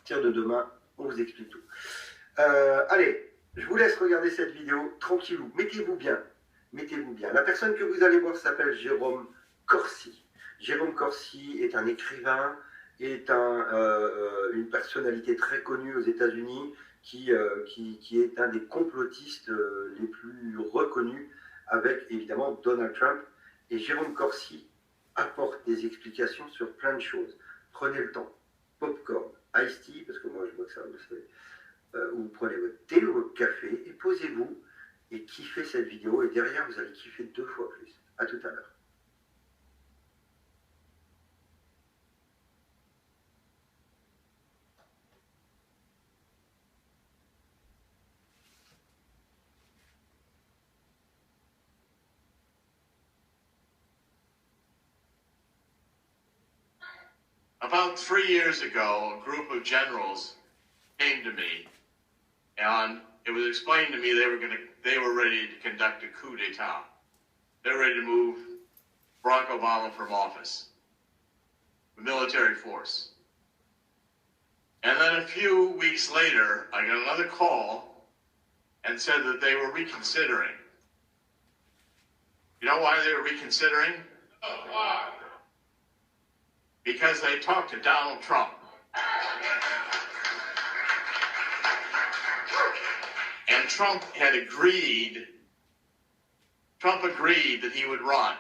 partir de demain, on vous explique tout. Allez, je vous laisse regarder cette vidéo tranquillou. Mettez-vous bien. Mettez-vous bien. La personne que vous allez voir s'appelle Jérôme Corsi. Jérôme Corsi est un écrivain, est une personnalité très connue aux États-Unis, qui est un des complotistes les plus reconnus, avec évidemment Donald Trump. Et Jérôme Corsi apporte des explications sur plein de choses. Prenez le temps. Popcorn, iced tea, parce que moi je bois que ça, vous savez. Vous prenez votre thé ou votre café et posez-vous et kiffez cette vidéo. Et derrière, vous allez kiffer 2 fois plus. À tout à l'heure. About 3 years ago, a group of generals came to me, and it was explained to me they were ready to conduct a coup d'etat. They're ready to move Barack Obama from office, the military force. And then a few weeks later, I got another call and said that they were reconsidering. You know why they were reconsidering? Why? Because they talked to Donald Trump. And Trump agreed that he would run.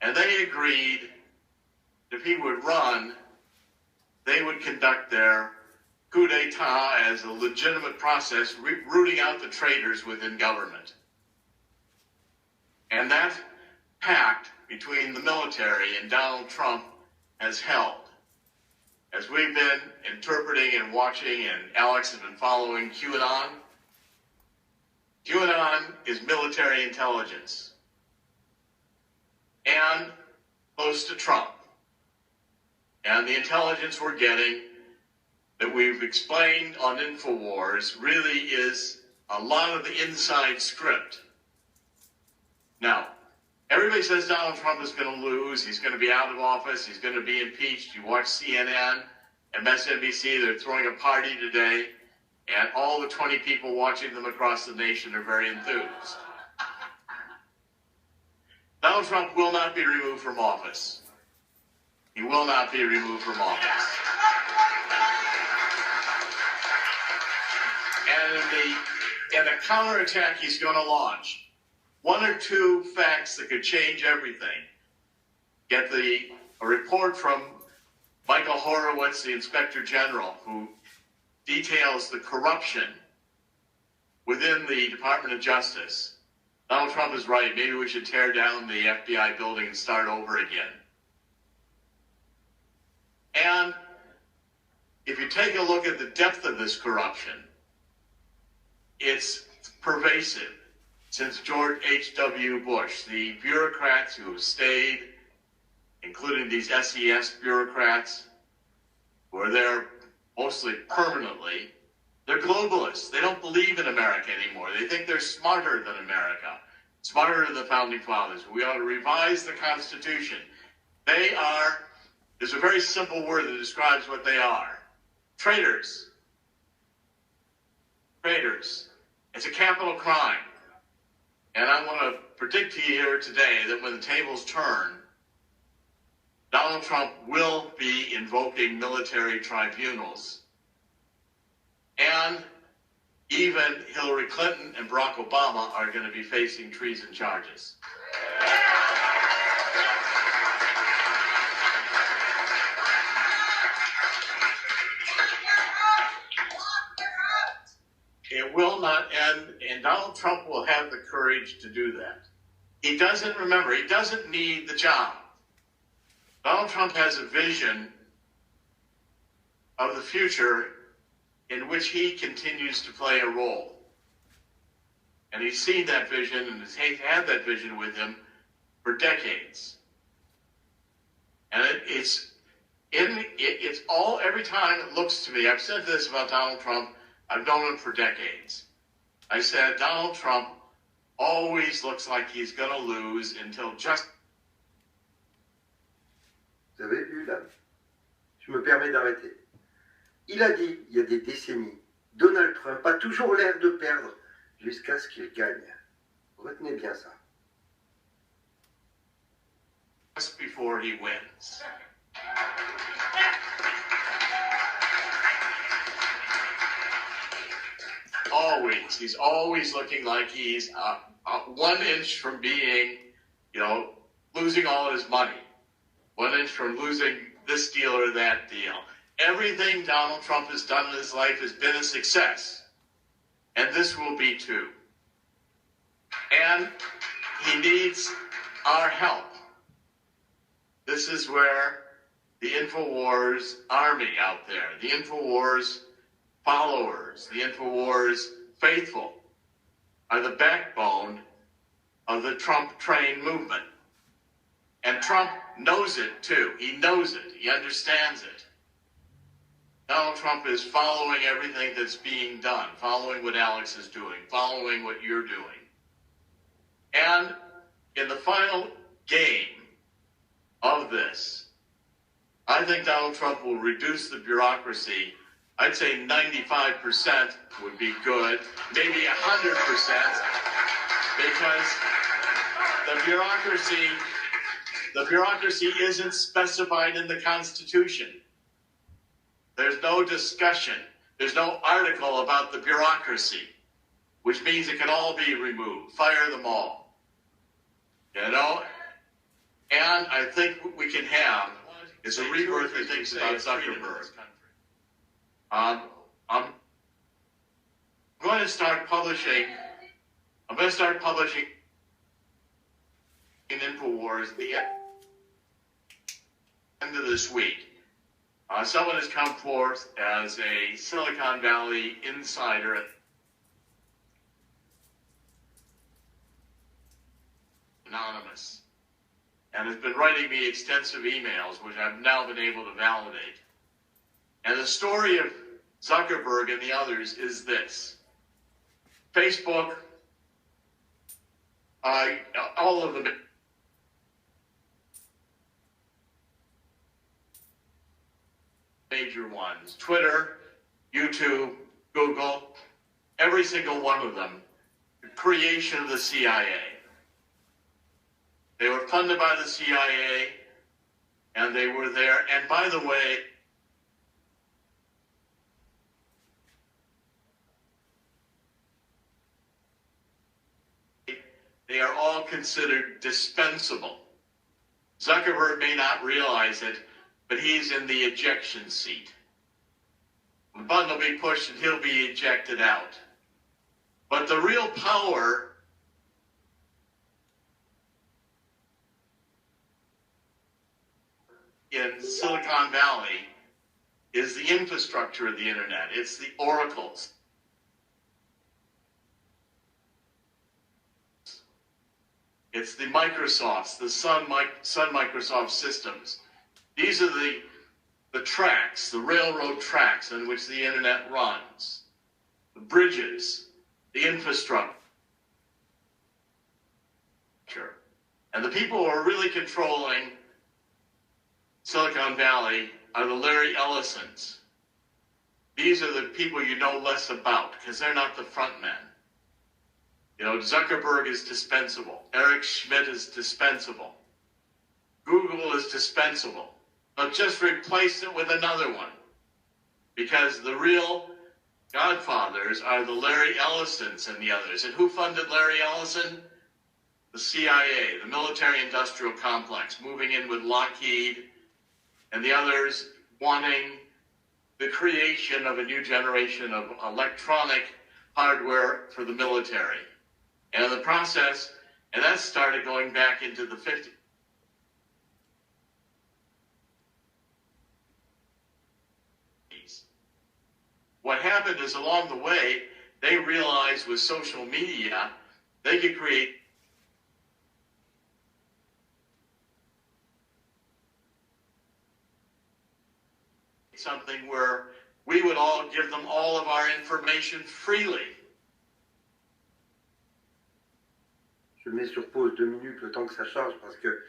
And they agreed that if he would run, they would conduct their coup d'etat as a legitimate process, rooting out the traitors within government. And that pact between the military and Donald Trump has held. As we've been interpreting and watching, and Alex has been following QAnon, QAnon is military intelligence and close to Trump. And the intelligence we're getting that we've explained on InfoWars really is a lot of the inside script. Now, everybody says Donald Trump is going to lose. He's going to be out of office. He's going to be impeached. You watch CNN, MSNBC, they're throwing a party today, and all the 20 people watching them across the nation are very enthused. Donald Trump will not be removed from office. He will not be removed from office. And in the counterattack he's going to launch, 1 or 2 facts that could change everything. Get a report from Michael Horowitz, the Inspector General, who details the corruption within the Department of Justice. Donald Trump is right. Maybe we should tear down the FBI building and start over again. And if you take a look at the depth of this corruption, it's pervasive. Since George H.W. Bush, the bureaucrats who have stayed, including these SES bureaucrats, who are there mostly permanently, they're globalists. They don't believe in America anymore. They think they're smarter than America, smarter than the Founding Fathers. We ought to revise the Constitution. They are, there's a very simple word that describes what they are. Traitors. Traitors. It's a capital crime. And I want to predict to you here today that when the tables turn, Donald Trump will be invoking military tribunals. And even Hillary Clinton and Barack Obama are going to be facing treason charges. It will not end, and Donald Trump will have the courage to do that. He doesn't need the job. Donald Trump has a vision of the future in which he continues to play a role. And he's seen that vision and has had that vision with him for decades. And it's all, every time it looks to me, I've said this about Donald Trump, I've known him for decades. I said, Donald Trump always looks like he's going to lose until just... Vous avez vu là? Je me permets d'arrêter. Il a dit, il y a des décennies, Donald Trump a toujours l'air de perdre jusqu'à ce qu'il gagne. Retenez bien ça. Just before he wins. Always. He's always looking like he's 1 inch from being, losing all his money. 1 inch from losing this deal or that deal. Everything Donald Trump has done in his life has been a success. And this will be too. And he needs our help. This is where the InfoWars army out there, the InfoWars followers, the InfoWars faithful, are the backbone of the Trump train movement. And Trump knows it too. He knows it. He understands it. Donald Trump is following everything that's being done, following what Alex is doing, following what you're doing. And in the final game of this, I think Donald Trump will reduce the bureaucracy. I'd say 95% would be good, maybe 100%, because the bureaucracy isn't specified in the Constitution. There's no discussion. There's no article about the bureaucracy, which means it can all be removed. Fire them all. And I think what we can have is a rebirth of things about Zuckerberg. I'm going to start publishing in InfoWars the end of this week. Someone has come forth as a Silicon Valley insider anonymous, and has been writing me extensive emails, which I've now been able to validate. And the story of Zuckerberg and the others is this. Facebook, all of the major ones, Twitter, YouTube, Google, every single one of them, the creation of the CIA. They were funded by the CIA, and they were there. And by the way, they are all considered dispensable. Zuckerberg may not realize it, but he's in the ejection seat. The button will be pushed and he'll be ejected out. But the real power in Silicon Valley is the infrastructure of the internet. It's the oracles. It's the Microsofts, the Sun Microsoft systems. These are the tracks, the railroad tracks on which the internet runs. The bridges, the infrastructure. And the people who are really controlling Silicon Valley are the Larry Ellisons. These are the people you know less about because they're not the front men. Zuckerberg is dispensable. Eric Schmidt is dispensable. Google is dispensable. But just replace it with another one. Because the real godfathers are the Larry Ellisons and the others. And who funded Larry Ellison? The CIA, the military-industrial complex, moving in with Lockheed and the others wanting the creation of a new generation of electronic hardware for the military. And the process, and that started going back into the 50s. What happened is along the way, they realized with social media, they could create something where we would all give them all of our information freely. Je mets sur pause 2 minutes le temps que ça charge parce que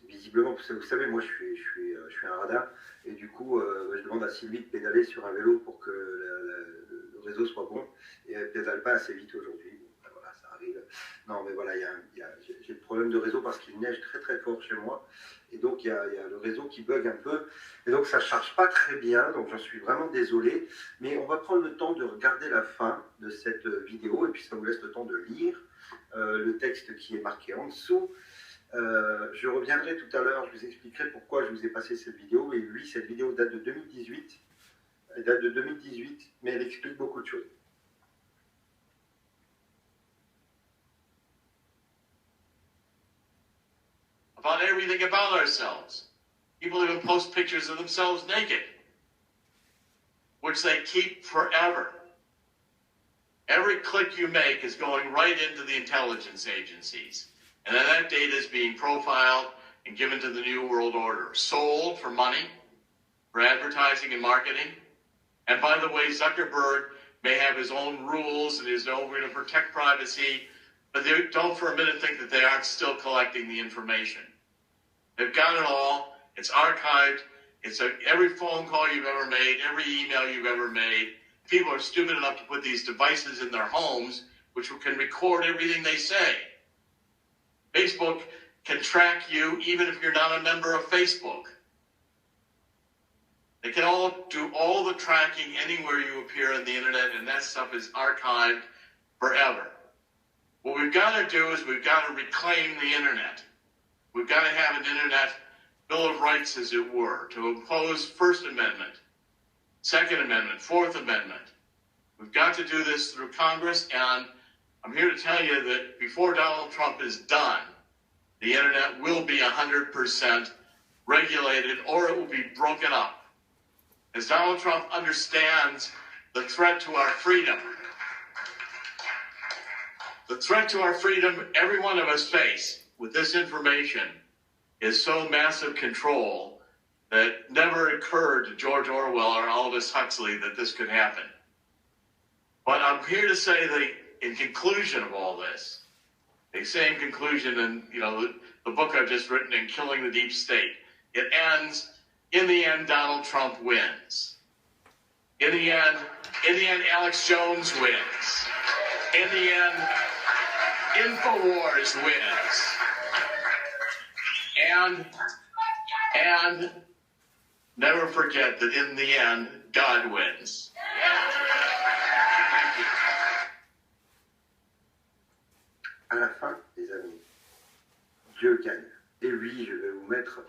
visiblement, vous savez, moi je suis un radin, et du coup, je demande à Sylvie de pédaler sur un vélo pour que le réseau soit bon, et elle ne pédale pas assez vite aujourd'hui. Ben voilà, ça arrive. Non, mais voilà, j'ai le problème de réseau parce qu'il neige très très fort chez moi, et donc il y a le réseau qui bug un peu, et donc ça ne charge pas très bien, donc j'en suis vraiment désolé, mais on va prendre le temps de regarder la fin de cette vidéo, et puis ça vous laisse le temps de lire le texte qui est marqué en dessous. Je reviendrai tout à l'heure, je vous expliquerai pourquoi je vous ai passé cette vidéo. Et oui, cette vidéo date de 2018. Elle date de 2018, mais elle explique beaucoup de choses. About everything about ourselves. People even post pictures of themselves naked, which they keep forever. Every click you make is going right into the intelligence agencies. And then that data is being profiled and given to the New World Order, sold for money, for advertising and marketing. And by the way, Zuckerberg may have his own rules and his own way to protect privacy, but don't for a minute think that they aren't still collecting the information. They've got it all. It's archived. It's every phone call you've ever made, every email you've ever made. People are stupid enough to put these devices in their homes, which can record everything they say. Facebook can track you even if you're not a member of Facebook. They can all do all the tracking anywhere you appear on the internet, and that stuff is archived forever. What we've got to do is we've got to reclaim the internet. We've got to have an internet Bill of Rights, as it were, to impose First Amendment, Second Amendment, Fourth Amendment. We've got to do this through Congress, and I'm here to tell you that before Donald Trump is done, the internet will be 100% regulated, or it will be broken up. As Donald Trump understands the threat to our freedom, every one of us face with this information is so massive control that never occurred to George Orwell or Aldous Huxley that this could happen. But I'm here to say that in conclusion of all this, the same conclusion in the book I've just written in Killing the Deep State, it ends, in the end, Donald Trump wins. In the end, Alex Jones wins. In the end, InfoWars wins. And never forget that in the end, God wins. Thank you. À la fin, les amis, Dieu gagne. Et oui, je vais vous mettre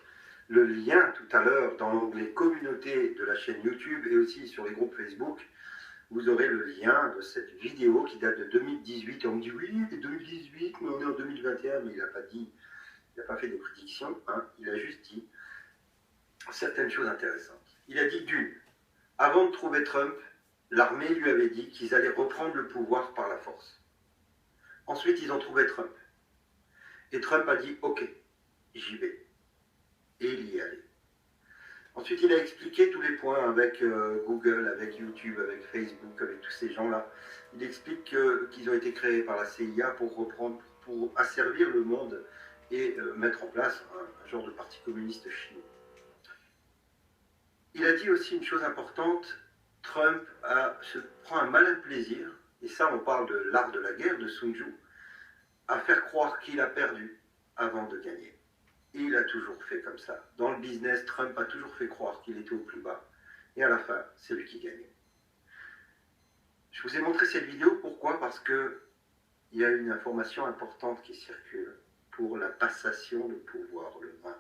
le lien tout à l'heure dans l'onglet communauté de la chaîne YouTube et aussi sur les groupes Facebook. Vous aurez le lien de cette vidéo qui date de 2018. On me dit oui, c'est 2018, mais on est en 2021, mais il n'a pas fait des prédictions, hein. Il a juste dit certaines choses intéressantes. Il a dit d'une, avant de trouver Trump, l'armée lui avait dit qu'ils allaient reprendre le pouvoir par la force. Ensuite, ils ont trouvé Trump. Et Trump a dit, ok, j'y vais. Et il y est allé. Ensuite, il a expliqué tous les points avec Google, avec YouTube, avec Facebook, avec tous ces gens-là. Il explique qu'ils ont été créés par la CIA pour asservir le monde et mettre en place un genre de parti communiste chinois. Il a dit aussi une chose importante, Trump se prend un malin plaisir, et ça on parle de l'art de la guerre de Sun Tzu, à faire croire qu'il a perdu avant de gagner. Et il a toujours fait comme ça. Dans le business, Trump a toujours fait croire qu'il était au plus bas. Et à la fin, c'est lui qui gagnait. Je vous ai montré cette vidéo, pourquoi? Parce qu'il y a une information importante qui circule pour la passation de pouvoir le 20.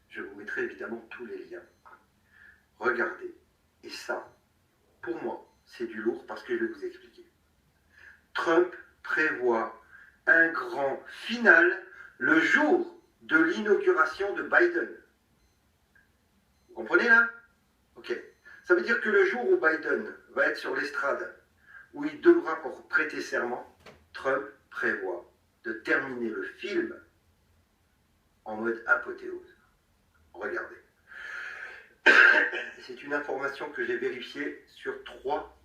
Je vous mettrai évidemment tous les liens. Regardez. Et ça, pour moi, c'est du lourd parce que je vais vous expliquer. Trump prévoit un grand final le jour de l'inauguration de Biden. Vous comprenez là? Ok. Ça veut dire que le jour où Biden va être sur l'estrade, où il devra prêter serment, Trump prévoit de terminer le film en mode apothéose. Regardez. C'est une information que j'ai vérifiée sur 3